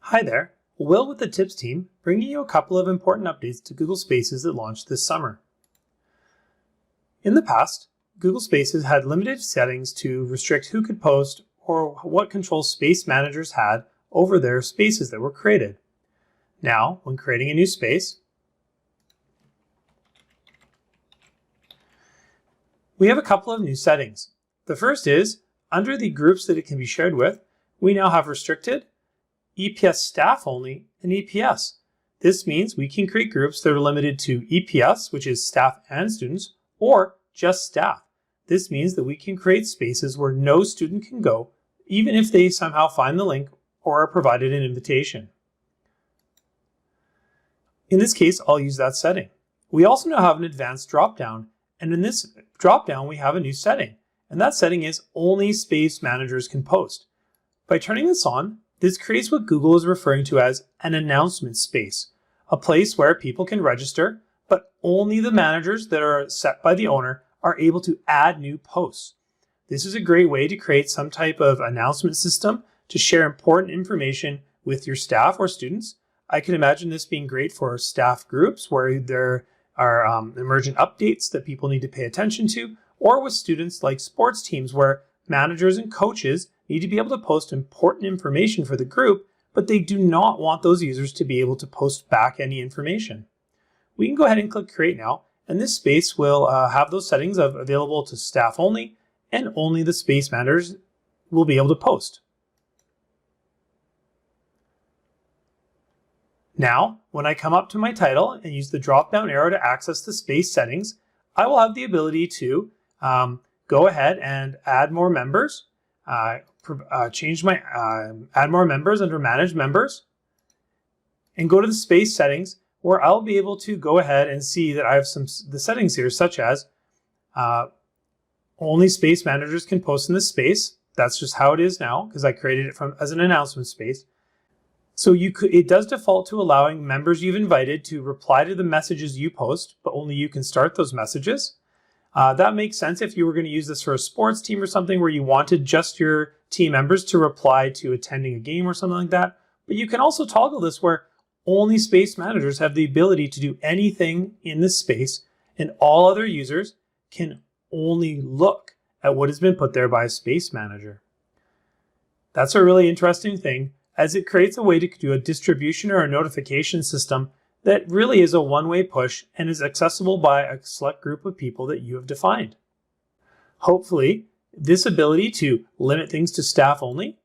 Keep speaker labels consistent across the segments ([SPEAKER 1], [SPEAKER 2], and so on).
[SPEAKER 1] Hi there, Will with the TIPS team, bringing you a couple of important updates to Google Spaces that launched this summer. In the past, Google Spaces had limited settings to restrict who could post or what control space managers had over their spaces that were created. Now, when creating a new space, we have a couple of new settings. The first is, under the groups that it can be shared with, we now have restricted, EPS staff only, and EPS. This means we can create groups that are limited to EPS, which is staff and students, or just staff. This means that we can create spaces where no student can go, even if they somehow find the link or are provided an invitation. In this case, I'll use that setting. We also now have an advanced dropdown, and in this dropdown we have a new setting, and that setting is only space managers can post. By turning this on, this creates what Google is referring to as an announcement space, a place where people can register, but only the managers that are set by the owner are able to add new posts. This is a great way to create some type of announcement system to share important information with your staff or students. I can imagine this being great for staff groups where there are emergent updates that people need to pay attention to, or with students like sports teams where managers and coaches need to be able to post important information for the group, but they do not want those users to be able to post back any information. We can go ahead and click Create now, and this space will have those settings available to staff only, and only the space managers will be able to post. Now, when I come up to my title and use the drop-down arrow to access the space settings, I will have the ability to go ahead and add more members, add more members under Manage Members, and go to the space settings where I'll be able to go ahead and see that I have the settings here, such as only space managers can post in this space. That's just how it is now because I created it as an announcement space. So it does default to allowing members you've invited to reply to the messages you post, but only you can start those messages. That makes sense if you were going to use this for a sports team or something where you wanted just your team members to reply to attending a game or something like that. But you can also toggle this where only space managers have the ability to do anything in this space, and all other users can only look at what has been put there by a space manager. That's a really interesting thing, as it creates a way to do a distribution or a notification system that really is a one-way push and is accessible by a select group of people that you have defined. Hopefully, this ability to limit things to staff only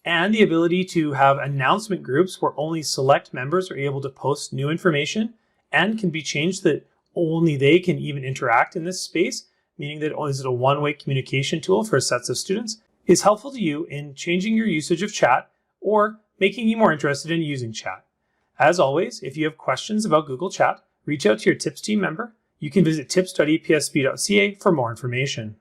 [SPEAKER 1] and the ability to have announcement groups where only select members are able to post new information and can be changed that only they can even interact in this space, meaning that is it a one-way communication tool for sets of students, is helpful to you in changing your usage of chat or making you more interested in using chat. As always, if you have questions about Google Chat, reach out to your TIPS team member. You can visit tips.epsb.ca for more information.